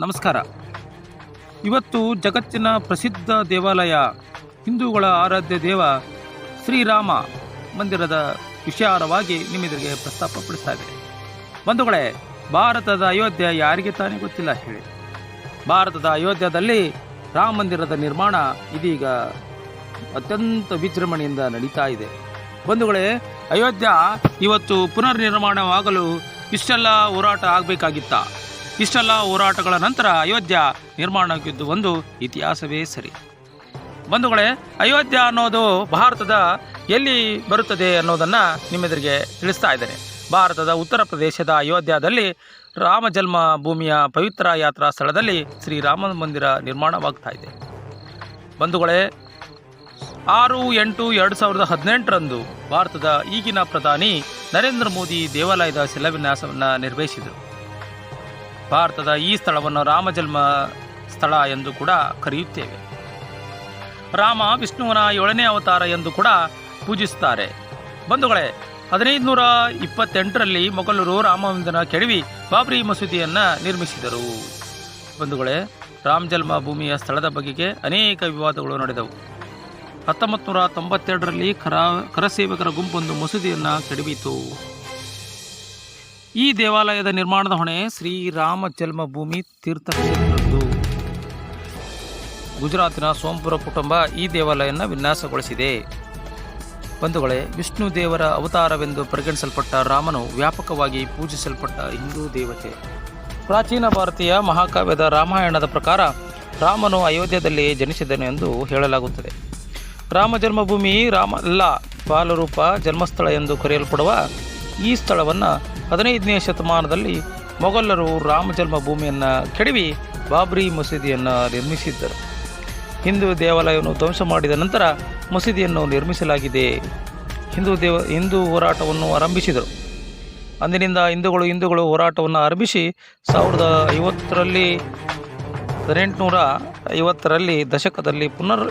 ನಮಸ್ಕಾರ. ಇವತ್ತು ಜಗತ್ತಿನ ಪ್ರಸಿದ್ಧ ದೇವಾಲಯ ಹಿಂದೂಗಳ ಆರಾಧ್ಯ ದೇವ ಶ್ರೀರಾಮ ಮಂದಿರದ ವಿಚಾರವಾಗಿ ನಿಮ್ಮೆದುರಿಗೆ ಪ್ರಸ್ತಾಪಪಡಿಸ್ತಾ ಇದೆ. ಬಂಧುಗಳೇ, ಭಾರತದ ಅಯೋಧ್ಯೆ ಯಾರಿಗೆ ತಾನೇ ಗೊತ್ತಿಲ್ಲ ಹೇಳಿ. ಭಾರತದ ಅಯೋಧ್ಯದಲ್ಲಿ ರಾಮ ಮಂದಿರದ ನಿರ್ಮಾಣ ಇದೀಗ ಅತ್ಯಂತ ವಿಜೃಂಭಣೆಯಿಂದ ನಡೀತಾ ಇದೆ. ಬಂಧುಗಳೇ, ಅಯೋಧ್ಯ ಇವತ್ತು ಪುನರ್ ನಿರ್ಮಾಣವಾಗಲು ಇಷ್ಟೆಲ್ಲ ಹೋರಾಟ ಆಗಬೇಕಾಗಿತ್ತ. ಇಷ್ಟೆಲ್ಲ ಹೋರಾಟಗಳ ನಂತರ ಅಯೋಧ್ಯ ನಿರ್ಮಾಣವಾಗಿದ್ದು ಒಂದು ಇತಿಹಾಸವೇ ಸರಿ. ಬಂಧುಗಳೇ, ಅಯೋಧ್ಯ ಅನ್ನೋದು ಭಾರತದ ಎಲ್ಲಿ ಬರುತ್ತದೆ ಅನ್ನೋದನ್ನು ನಿಮ್ಮೆದುರಿಗೆ ತಿಳಿಸ್ತಾ ಇದ್ದೇನೆ. ಭಾರತದ ಉತ್ತರ ಪ್ರದೇಶದ ಅಯೋಧ್ಯದಲ್ಲಿ ರಾಮ ಜನ್ಮ ಭೂಮಿಯ ಪವಿತ್ರ ಯಾತ್ರಾ ಸ್ಥಳದಲ್ಲಿ ಶ್ರೀರಾಮ ಮಂದಿರ ನಿರ್ಮಾಣವಾಗ್ತಾ ಇದೆ. ಬಂಧುಗಳೇ, 6/8/2018 ಭಾರತದ ಈಗಿನ ಪ್ರಧಾನಿ ನರೇಂದ್ರ ಮೋದಿ ದೇವಾಲಯದ ಶಿಲಾನ್ಯಾಸವನ್ನು ನಿರ್ವಹಿಸಿದರು. ಭಾರತದ ಈ ಸ್ಥಳವನ್ನು ರಾಮ ಜನ್ಮ ಸ್ಥಳ ಎಂದು ಕೂಡ ಕರೆಯುತ್ತೇವೆ. ರಾಮ ವಿಷ್ಣುವಿನ 7ನೇ ಅವತಾರ ಎಂದು ಕೂಡ ಪೂಜಿಸುತ್ತಾರೆ. ಬಂಧುಗಳೇ, 1528ರಲ್ಲಿ ಮೊಘಲರು ರಾಮ ಮಂದಿರ ಕೆಡವಿ ಬಾಬ್ರಿ ಮಸೀದಿಯನ್ನು ನಿರ್ಮಿಸಿದರು. ಬಂಧುಗಳೇ, ರಾಮ ಜನ್ಮ ಭೂಮಿಯ ಸ್ಥಳದ ಬಗೆಗೆ ಅನೇಕ ವಿವಾದಗಳು ನಡೆದವು. 1992ರಲ್ಲಿ ಕರಸೇವಕರ ಗುಂಪೊಂದು ಮಸೀದಿಯನ್ನು ಕೆಡವಿತು. ಈ ದೇವಾಲಯದ ನಿರ್ಮಾಣದ ಹೊಣೆ ಶ್ರೀರಾಮ ಜನ್ಮಭೂಮಿ ತೀರ್ಥಕ್ಷೇತ್ರದ್ದು. ಗುಜರಾತಿನ ಸೋಂಪುರ ಕುಟುಂಬ ಈ ದೇವಾಲಯವನ್ನು ವಿನ್ಯಾಸಗೊಳಿಸಿದೆ. ಬಂಧುಗಳೇ, ವಿಷ್ಣು ದೇವರ ಅವತಾರವೆಂದು ಪರಿಗಣಿಸಲ್ಪಟ್ಟ ರಾಮನು ವ್ಯಾಪಕವಾಗಿ ಪೂಜಿಸಲ್ಪಟ್ಟ ಹಿಂದೂ ದೇವತೆ. ಪ್ರಾಚೀನ ಭಾರತೀಯ ಮಹಾಕಾವ್ಯದ ರಾಮಾಯಣದ ಪ್ರಕಾರ ರಾಮನು ಅಯೋಧ್ಯದಲ್ಲಿ ಜನಿಸಿದನು ಎಂದು ಹೇಳಲಾಗುತ್ತದೆ. ರಾಮ ಜನ್ಮಭೂಮಿ ರಾಮಲ್ಲ ಬಾಲರೂಪ ಜನ್ಮಸ್ಥಳ ಎಂದು ಕರೆಯಲ್ಪಡುವ ಈ ಸ್ಥಳವನ್ನು 15ನೇ ಶತಮಾನದಲ್ಲಿ ಮೊಘಲರು ರಾಮ ಜನ್ಮಭೂಮಿಯನ್ನು ಕೆಡವಿ ಬಾಬ್ರಿ ಮಸೀದಿಯನ್ನು ನಿರ್ಮಿಸಿದ್ದರು. ಹಿಂದೂ ದೇವಾಲಯವನ್ನು ಧ್ವಂಸ ಮಾಡಿದ ನಂತರ ಮಸೀದಿಯನ್ನು ನಿರ್ಮಿಸಲಾಗಿದೆ. ಹಿಂದೂ ಹೋರಾಟವನ್ನು ಆರಂಭಿಸಿದರು. ಅಂದಿನಿಂದ ಹಿಂದೂಗಳು ಹೋರಾಟವನ್ನು ಆರಂಭಿಸಿ 1850ರಲ್ಲಿ ದಶಕದಲ್ಲಿ ಪುನರ್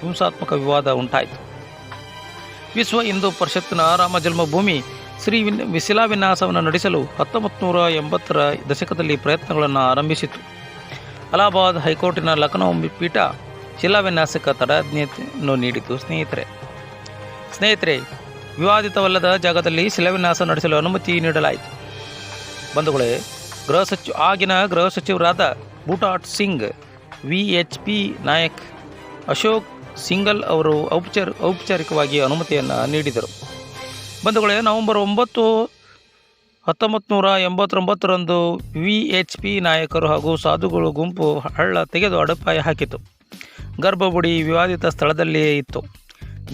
ಹಿಂಸಾತ್ಮಕ ವಿವಾದ ಉಂಟಾಯಿತು. ವಿಶ್ವ ಹಿಂದೂ ಪರಿಷತ್ತಿನ ರಾಮ ಜನ್ಮಭೂಮಿ ಶಿಲಾನ್ಯಾಸವನ್ನು ನಡೆಸಲು 1980ರ ದಶಕದಲ್ಲಿ ಪ್ರಯತ್ನಗಳನ್ನು ಆರಂಭಿಸಿತು. ಅಲಹಾಬಾದ್ ಹೈಕೋರ್ಟಿನ ಲಖನೌ ಪೀಠ ಶಿಲಾನ್ಯಾಸಕ್ಕೆ ತಡೆಯಾಜ್ಞೆಯನ್ನು ನೀಡಿತು. ಸ್ನೇಹಿತರೆ, ವಿವಾದಿತವಲ್ಲದ ಜಾಗದಲ್ಲಿ ಶಿಲಾನ್ಯಾಸ ನಡೆಸಲು ಅನುಮತಿ ನೀಡಲಾಯಿತು. ಬಂಧುಗಳೇ, ಆಗಿನ ಗೃಹ ಸಚಿವರಾದ ಬೂಟಾಟ್ ಸಿಂಗ್, VHP ನಾಯಕ್, ಅಶೋಕ್ ಸಿಂಗಲ್ ಅವರು ಔಪಚಾರಿಕವಾಗಿ ಅನುಮತಿಯನ್ನು ನೀಡಿದರು. ಬಂಧುಗಳೇ, ನವೆಂಬರ್ 9, 1989ರಂದು VHP ನಾಯಕರು ಹಾಗೂ ಸಾಧುಗಳು ಗುಂಪು ಹಳ್ಳ ತೆಗೆದು ಅಡಿಪಾಯ ಹಾಕಿತು. ಗರ್ಭಗುಡಿ ವಿವಾದಿತ ಸ್ಥಳದಲ್ಲಿಯೇ ಇತ್ತು.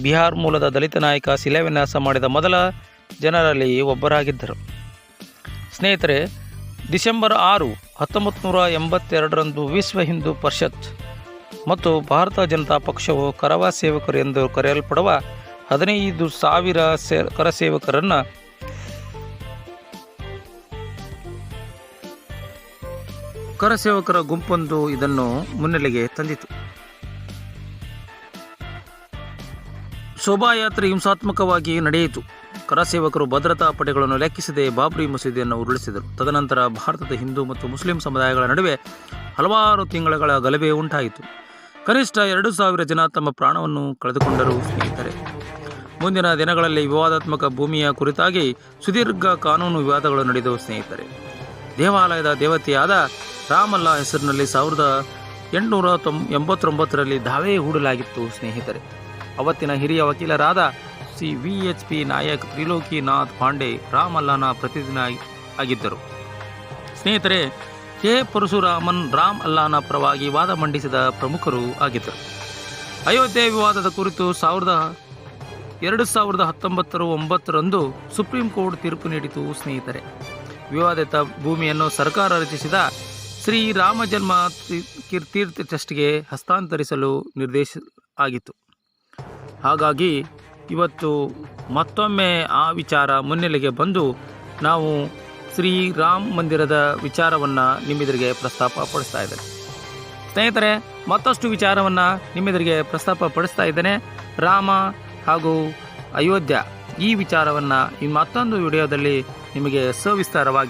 ಬಿಹಾರ್ ಮೂಲದ ದಲಿತ ನಾಯಕ ಶಿಲಾನ್ಯಾಸ ಮಾಡಿದ ಮೊದಲ ಜನರಲ್ಲಿ ಒಬ್ಬರಾಗಿದ್ದರು. ಸ್ನೇಹಿತರೆ, ಡಿಸೆಂಬರ್ 6, 1982ರಂದು ವಿಶ್ವ ಹಿಂದೂ ಪರಿಷತ್ ಮತ್ತು ಭಾರತ ಜನತಾ ಪಕ್ಷವು ಕರವ ಸೇವಕರು ಎಂದು ಕರೆಯಲ್ಪಡುವ 15,000 ಕರಸೇವಕರನ್ನು ಕರಸೇವಕರ ಗುಂಪೊಂದು ಇದನ್ನು ಮುನ್ನೆಲೆಗೆ ತಂದಿತು. ಶೋಭಾಯಾತ್ರೆ ಹಿಂಸಾತ್ಮಕವಾಗಿ ನಡೆಯಿತು. ಕರಸೇವಕರು ಭದ್ರತಾ ಪಡೆಗಳನ್ನು ಲೆಕ್ಕಿಸದೆ ಬಾಬ್ರಿ ಮಸೀದಿಯನ್ನು ಉರುಳಿಸಿದರು. ತದನಂತರ ಭಾರತದ ಹಿಂದೂ ಮತ್ತು ಮುಸ್ಲಿಂ ಸಮುದಾಯಗಳ ನಡುವೆ ಹಲವಾರು ತಿಂಗಳ ಗಲಭೆ ಉಂಟಾಯಿತು. ಕನಿಷ್ಠ 2,000 ಜನ ತಮ್ಮ ಪ್ರಾಣವನ್ನು ಕಳೆದುಕೊಂಡರು. ಸ್ನೇಹಿತರೆ, ಮುಂದಿನ ದಿನಗಳಲ್ಲಿ ವಿವಾದಾತ್ಮಕ ಭೂಮಿಯ ಕುರಿತಾಗಿ ಸುದೀರ್ಘ ಕಾನೂನು ವಿವಾದಗಳು ನಡೆದವು. ಸ್ನೇಹಿತರೆ, ದೇವಾಲಯದ ದೇವತೆಯಾದ ರಾಮಲ್ಲ ಹೆಸರಿನಲ್ಲಿ 1889ರಲ್ಲಿ ದಾವೆ ಹೂಡಲಾಗಿತ್ತು. ಸ್ನೇಹಿತರೆ, ಅವತ್ತಿನ ಹಿರಿಯ ವಕೀಲರಾದ VHP ನಾಯಕ್ ತ್ರಿಲೋಕಿನಾಥ್ ಪಾಂಡೆ ರಾಮಲ್ಲನ ಪ್ರತಿನಿಧಿ ಆಗಿದ್ದರು. ಸ್ನೇಹಿತರೆ, ಕೆ ಪರಶುರಾಮನ್ ರಾಮ್ ಅಲ್ಲಾನ ಪರವಾಗಿ ವಾದ ಮಂಡಿಸಿದ ಪ್ರಮುಖರು ಆಗಿದ್ದರು. ಅಯೋಧ್ಯೆ ವಿವಾದದ ಕುರಿತು 2019ರಂದು ಸುಪ್ರೀಂ ಕೋರ್ಟ್ ತೀರ್ಪು ನೀಡಿತು. ಸ್ನೇಹಿತರೆ, ವಿವಾದಿತ ಭೂಮಿಯನ್ನು ಸರ್ಕಾರ ರಚಿಸಿದ ಶ್ರೀರಾಮ ಜನ್ಮ ತೀರ್ಥ ಟ್ರಸ್ಟ್ಗೆ ಹಸ್ತಾಂತರಿಸಲು ನಿರ್ದೇಶ ಆಗಿತ್ತು. ಹಾಗಾಗಿ ಇವತ್ತು ಮತ್ತೊಮ್ಮೆ ಆ ವಿಚಾರ ಮುನ್ನೆಲೆಗೆ ಬಂದು ನಾವು ಶ್ರೀರಾಮ ಮಂದಿರದ ವಿಚಾರವನ್ನು ನಿಮ್ಮೆದುರಿಗೆ ಪ್ರಸ್ತಾಪಪಡಿಸ್ತಾ ಇದ್ದೇನೆ. ಸ್ನೇಹಿತರೆ, ಮತ್ತಷ್ಟು ವಿಚಾರವನ್ನು ನಿಮ್ಮೆದುರಿಗೆ ಪ್ರಸ್ತಾಪಪಡಿಸ್ತಾ ಇದ್ದೇನೆ. ರಾಮ ಹಾಗೂ ಅಯೋಧ್ಯ ಈ ವಿಚಾರವನ್ನು ಮತ್ತೊಂದು ವಿಡಿಯೋದಲ್ಲಿ ನಿಮಗೆ ಸವಿಸ್ತಾರವಾಗಿ